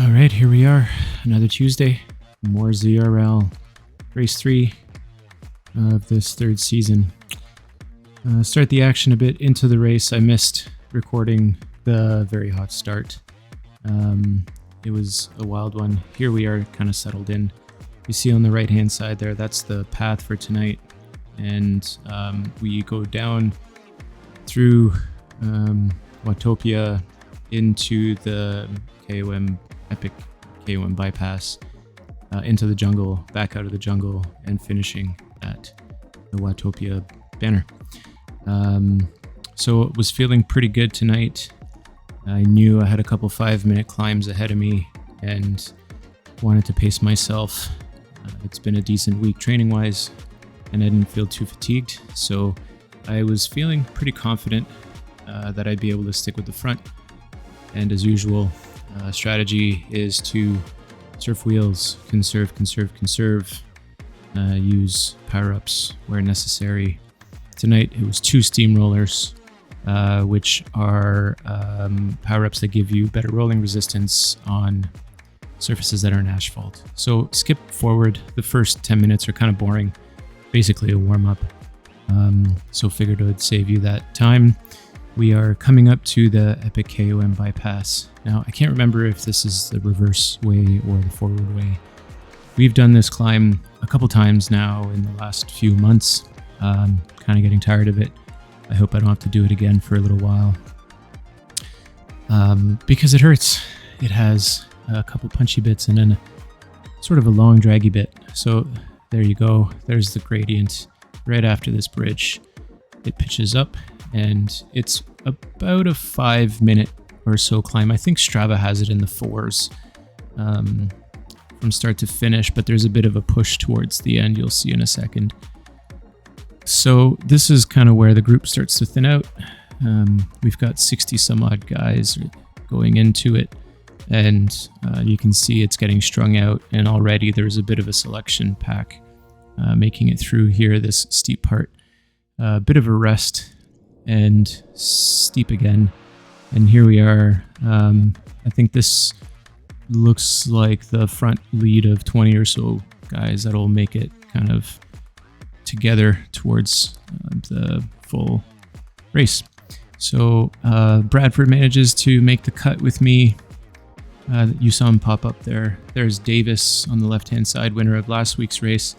All right, here we are. Another Tuesday. More ZRL. Race 3 of this third season. Start the action a bit into the race. I missed recording the very hot start. It was a wild one. Here we are kind of settled in. You see on the right hand side there, that's the path for tonight. And we go down through Watopia into the KOM Epic KOM bypass, into the jungle, back out of the jungle, and finishing at the Watopia banner. So it was feeling pretty good tonight. I knew I had a couple 5-minute climbs ahead of me and wanted to pace myself. It's been a decent week training wise, and I didn't feel too fatigued, so I was feeling pretty confident that I'd be able to stick with the front. And as usual, strategy is to surf wheels, conserve, use power-ups where necessary. Tonight it was 2 Steamrollers, which are power-ups that give you better rolling resistance on surfaces that are in asphalt. So skip forward. The first 10 minutes are kind of boring, basically a warm-up. So figured it would save you that time. We are coming up to the Epic KOM bypass. Now, I can't remember if this is the reverse way or the forward way. We've done this climb a couple times now in the last few months. Kind of getting tired of it. I hope I don't have to do it again for a little while. Because it hurts. It has a couple punchy bits and then sort of a long draggy bit. So there you go. There's the gradient right after this bridge. It pitches up. And it's about a 5-minute or so climb. I think Strava has it in the 4s from start to finish, but there's a bit of a push towards the end. You'll see in a second. So this is kind of where the group starts to thin out. We've got 60 some odd guys going into it, and you can see it's getting strung out, and already there's a bit of a selection pack making it through here, this steep part. A bit of a rest and steep again, and here we are. I think this looks like the front lead of 20 or so guys that'll make it kind of together towards the full race. So Bradford manages to make the cut with me. You saw him pop up there. There's Davis on the left hand side, winner of last week's race.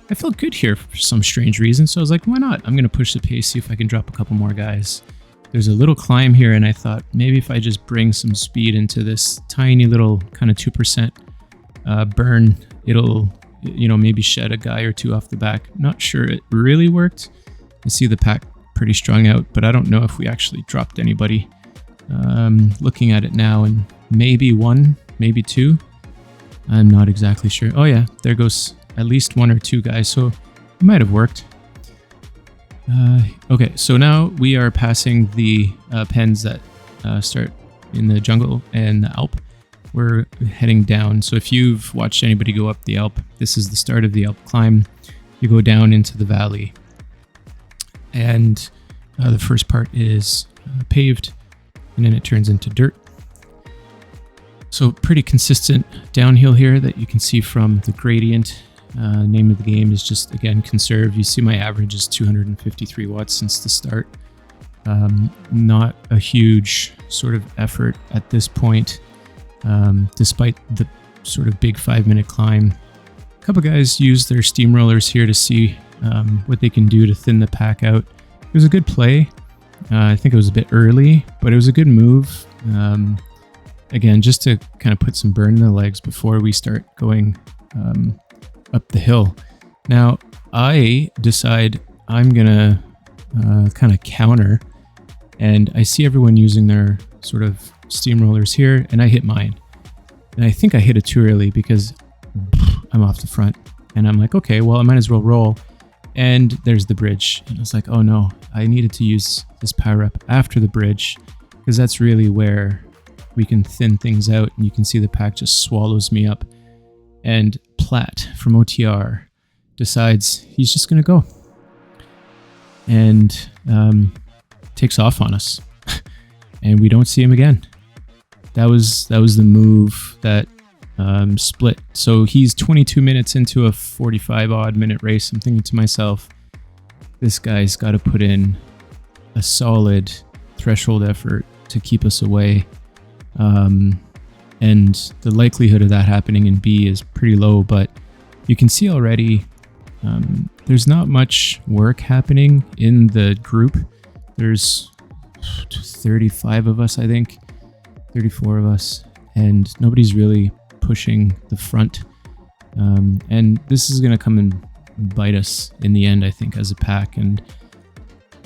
I felt good here for some strange reason, so I was like, why not? I'm going to push the pace, see if I can drop a couple more guys. There's a little climb here, and I thought maybe if I just bring some speed into this tiny little kind of 2% burn, it'll, maybe shed a guy or two off the back. Not sure it really worked. I see the pack pretty strung out, but I don't know if we actually dropped anybody. Looking at it now, and maybe 1, maybe 2. I'm not exactly sure. Oh yeah, there goes at least 1 or 2 guys, so it might have worked. Okay, so now we are passing the pens that start in the jungle and the Alp. We're heading down, so if you've watched anybody go up the Alp, this is the start of the Alp climb. You go down into the valley, and the first part is paved, and then it turns into dirt. So pretty consistent downhill here that you can see from the gradient. Name of the game is just, again, conserve. You see my average is 253 watts since the start. Not a huge sort of effort at this point, despite the sort of big 5-minute climb. A couple guys used their Steamrollers here to see what they can do to thin the pack out. It was a good play. I think it was a bit early, but it was a good move. Again, just to kind of put some burn in the legs before we start going up the hill. Now, I decide I'm gonna kind of counter, and I see everyone using their sort of Steamrollers here, and I hit mine. And I think I hit it too early because I'm off the front. And I'm like, okay, well, I might as well roll. And there's the bridge. And I was like, oh no, I needed to use this power up after the bridge, because that's really where we can thin things out, and you can see the pack just swallows me up. And Platt from OTR decides he's just going to go and takes off on us. And we don't see him again. That was the move that split. So he's 22 minutes into a 45 odd minute race. I'm thinking to myself, this guy's got to put in a solid threshold effort to keep us away. And the likelihood of that happening in B is pretty low, but you can see already there's not much work happening in the group. There's 35 of us, I think, 34 of us, and nobody's really pushing the front. And this is going to come and bite us in the end, I think, as a pack. And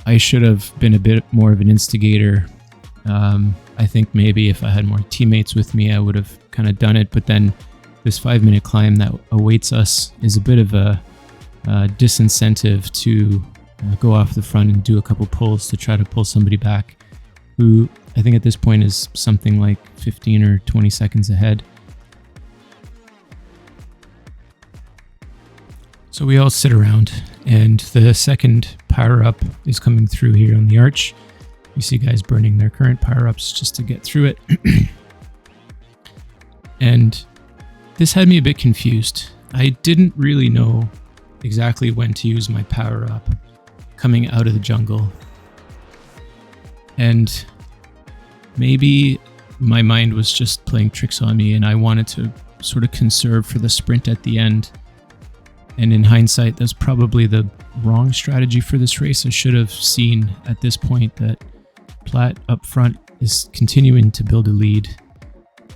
I should have been a bit more of an instigator. I think maybe if I had more teammates with me, I would have kind of done it. But then this 5-minute climb that awaits us is a bit of a disincentive to go off the front and do a couple pulls to try to pull somebody back who I think at this point is something like 15 or 20 seconds ahead. So we all sit around, and the second power-up is coming through here on the arch. You see guys burning their current power-ups just to get through it. And this had me a bit confused. I didn't really know exactly when to use my power-up coming out of the jungle. And maybe my mind was just playing tricks on me and I wanted to sort of conserve for the sprint at the end. And in hindsight, that's probably the wrong strategy for this race. I should have seen at this point that Platt up front is continuing to build a lead.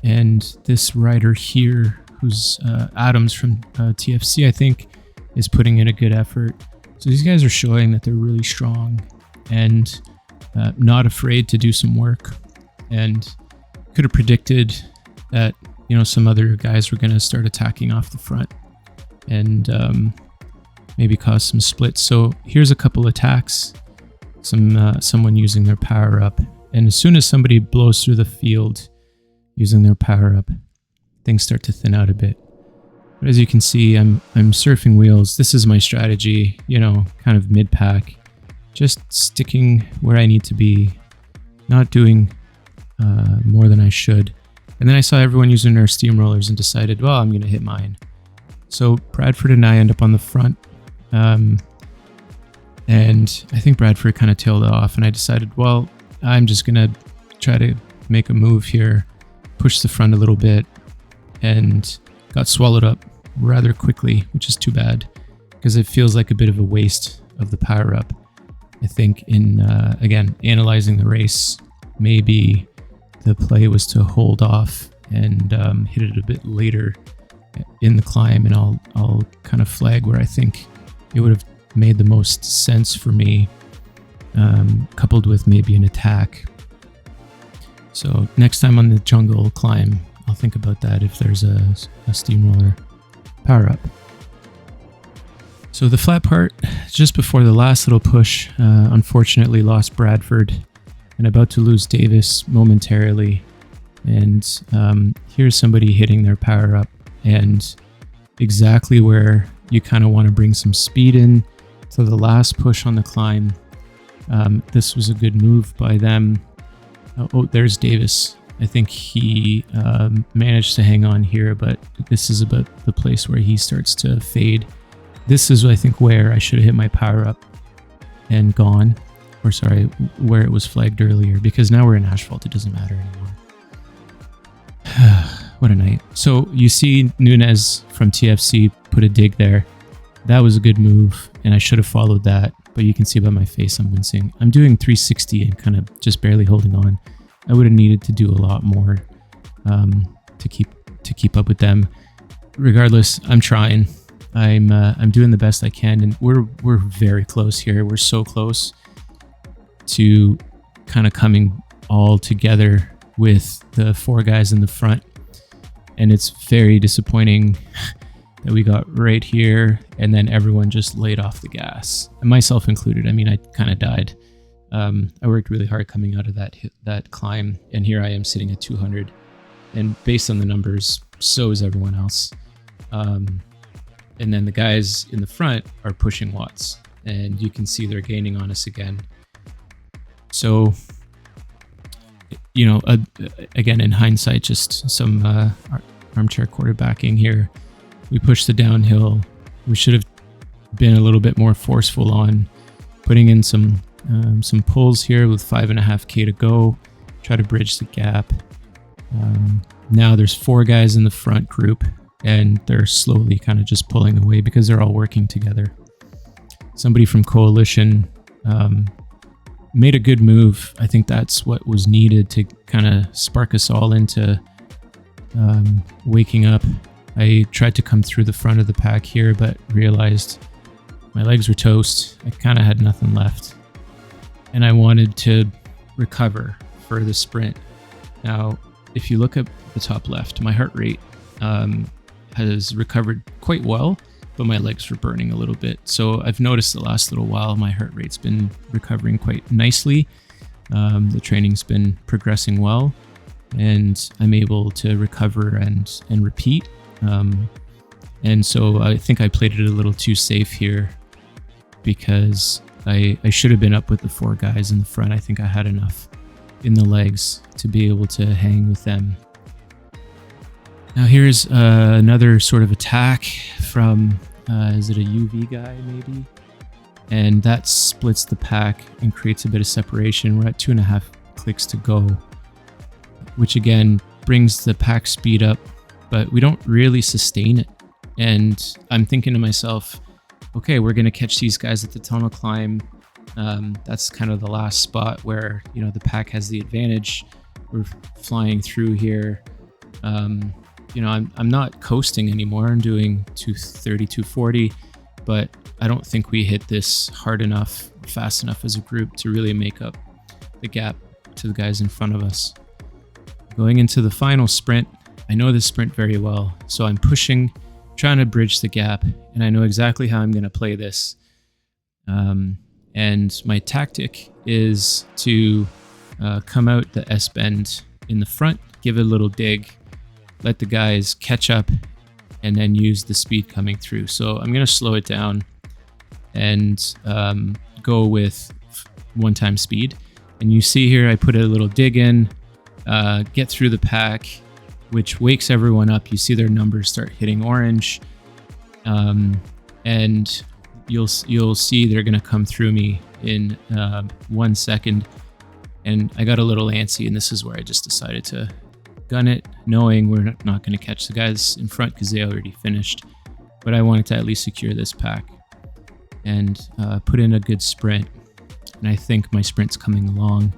And this rider here, who's Adams from TFC, I think, is putting in a good effort. So these guys are showing that they're really strong and not afraid to do some work. And could have predicted that, some other guys were going to start attacking off the front and maybe cause some splits. So here's a couple attacks, someone using their power up. And as soon as somebody blows through the field using their power up, things start to thin out a bit. But as you can see, I'm surfing wheels. This is my strategy, kind of mid-pack, just sticking where I need to be, not doing more than I should. And then I saw everyone using their steamrollers and decided, well, I'm going to hit mine. So Bradford and I end up on the front. And I think Bradford kind of tailed off, and I decided, well, I'm just going to try to make a move here, push the front a little bit, and got swallowed up rather quickly, which is too bad because it feels like a bit of a waste of the power up. I think in, again, analyzing the race, maybe the play was to hold off and hit it a bit later in the climb, and I'll kind of flag where I think it would have made the most sense for me, coupled with maybe an attack. So next time on the jungle climb, I'll think about that if there's a steamroller power up. So the flat part, just before the last little push, unfortunately lost Bradford and about to lose Davis momentarily. And here's somebody hitting their power up, and exactly where you kind of want to bring some speed in to the last push on the climb. This was a good move by them. Oh, there's Davis. I think he managed to hang on here, but this is about the place where he starts to fade. This is, I think, where I should have hit my power up and gone. Or sorry, where it was flagged earlier, because now we're in asphalt. It doesn't matter anymore. What a night. So you see Nunez from TFC put a dig there. That was a good move, and I should have followed that. But you can see by my face I'm wincing. I'm doing 360 and kind of just barely holding on. I would have needed to do a lot more to keep up with them. Regardless, I'm trying. I'm doing the best I can, and we're very close here. We're so close to kind of coming all together with the 4 guys in the front, and it's very disappointing that we got right here and then everyone just laid off the gas, and myself included. I mean, I kind of died. I worked really hard coming out of that climb, and here I am sitting at 200, and based on the numbers, so is everyone else. And then the guys in the front are pushing watts, and you can see they're gaining on us again. So, again, in hindsight, just some armchair quarterbacking here. We pushed the downhill. We should have been a little bit more forceful on putting in some pulls here with 5.5K to go. Try to bridge the gap. Now there's 4 guys in the front group, and they're slowly kind of just pulling away because they're all working together. Somebody from Coalition made a good move. I think that's what was needed to kind of spark us all into waking up. I tried to come through the front of the pack here, but realized my legs were toast. I kind of had nothing left, and I wanted to recover for the sprint. Now, if you look at the top left, my heart rate has recovered quite well, but my legs were burning a little bit. So I've noticed the last little while my heart rate's been recovering quite nicely. The training's been progressing well, and I'm able to recover and repeat. And so I think I played it a little too safe here, because I should have been up with the 4 guys in the front. I think I had enough in the legs to be able to hang with them. Now here's another sort of attack from, is it a UV guy maybe? And that splits the pack and creates a bit of separation. We're at 2.5 clicks to go, which again brings the pack speed up, but we don't really sustain it. And I'm thinking to myself, okay, we're going to catch these guys at the tunnel climb. That's kind of the last spot where, you know, the pack has the advantage. We're flying through here. You know, I'm not coasting anymore. I'm doing 230, 240, but I don't think we hit this hard enough, fast enough as a group to really make up the gap to the guys in front of us. Going into the final sprint, I know this sprint very well, so I'm pushing, trying to bridge the gap, and I know exactly how I'm going to play this. And my tactic is to come out the S-bend in the front, give it a little dig, let the guys catch up, and then use the speed coming through. So I'm going to slow it down and go with 1-time speed. And you see here, I put a little dig in, get through the pack, which wakes everyone up. You see their numbers start hitting orange. And you'll see they're going to come through me in 1 second. And I got a little antsy, and this is where I just decided to gun it, knowing we're not going to catch the guys in front because they already finished. But I wanted to at least secure this pack and put in a good sprint. And I think my sprint's coming along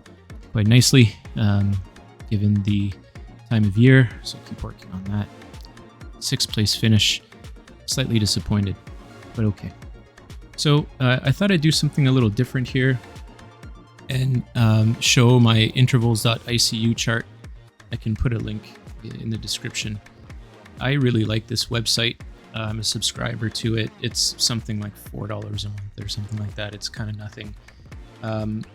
quite nicely, given the time of year. So keep working on that. 6th place finish. Slightly disappointed, but okay. So I thought I'd do something a little different here and show my intervals.icu chart. I can put a link in the description. I really like this website. I'm a subscriber to it. It's something like $4 a month or something like that. It's kind of nothing.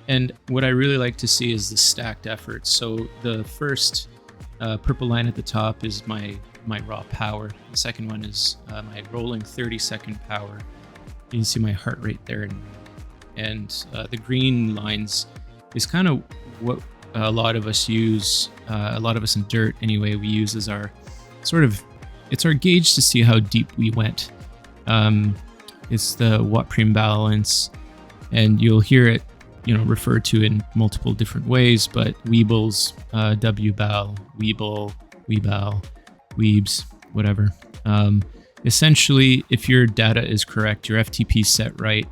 And what I really like to see is the stacked effort. So the first purple line at the top is my raw power. The second one is my rolling 30-second power. You can see my heart rate there. And the green lines is kind of what a lot of us use, a lot of us in dirt anyway, we use as our sort of, it's our gauge to see how deep we went. It's the watt prime balance, and you'll hear it, you know, referred to in multiple different ways, but Weebles, WBAL, Weeble, Weebal, Weebs, whatever. Essentially, if your data is correct, your FTP set right,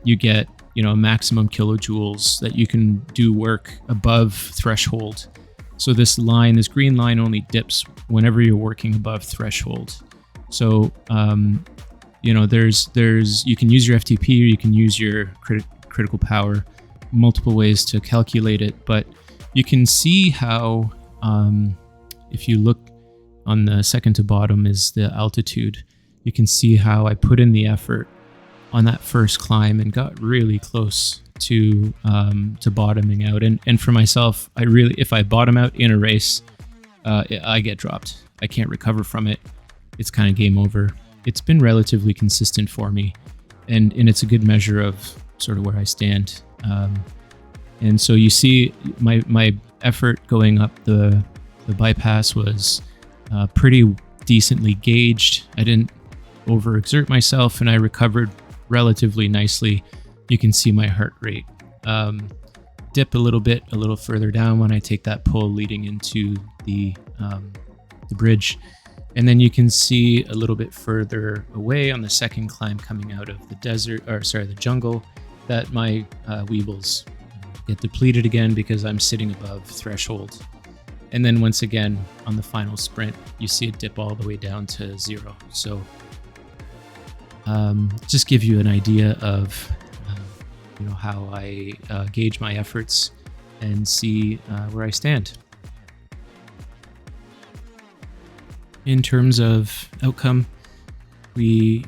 you get, you know, maximum kilojoules that you can do work above threshold. So this line, this green line, only dips whenever you're working above threshold. So, you know, there's you can use your FTP or you can use your critical power, multiple ways to calculate it. But you can see how, if you look on the second to bottom is the altitude. You can see how I put in the effort on that first climb and got really close to bottoming out. And for myself, I really, if I bottom out in a race, I get dropped. I can't recover from it. It's kind of game over. It's been relatively consistent for me, and it's a good measure of sort of where I stand. And so you see my effort going up the bypass was pretty decently gauged. I didn't overexert myself, and I recovered relatively nicely. You can see my heart rate dip a little further down when I take that pull leading into the bridge. And then you can see a little bit further away on the second climb coming out of the the jungle, that my weebles get depleted again because I'm sitting above threshold. And then once again, on the final sprint, you see it dip all the way down to 0. So just give you an idea of how I gauge my efforts and see where I stand. In terms of outcome, we,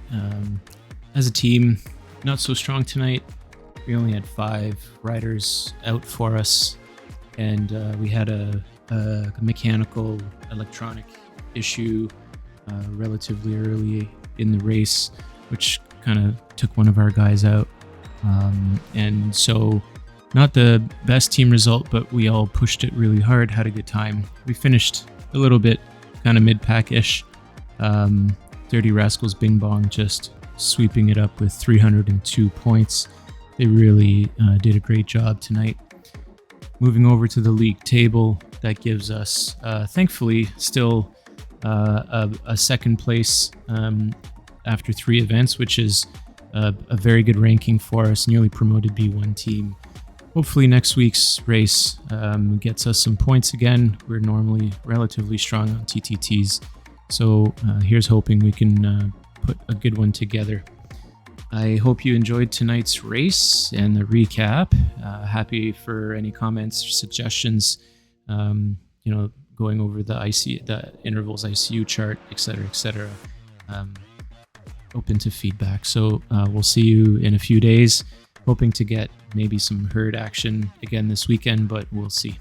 as a team, not so strong tonight. We only had 5 riders out for us, and we had a mechanical electronic issue relatively early in the race, which kind of took one of our guys out. And so not the best team result, but we all pushed it really hard, had a good time. We finished a little bit kind of mid-pack-ish. Dirty Rascals Bing Bong just sweeping it up with 302 points. They really did a great job tonight. Moving over to the league table, that gives us, thankfully, still a second place after 3 events, which is a very good ranking for us, newly promoted B1 team. Hopefully next week's race gets us some points again. We're normally relatively strong on TTTs, so here's hoping we can put a good one together. I hope you enjoyed tonight's race and the recap. Happy for any comments or suggestions, going over the intervals ICU chart, etc. Open to feedback. So we'll see you in a few days. Hoping to get maybe some herd action again this weekend, but we'll see.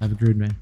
Have a good man.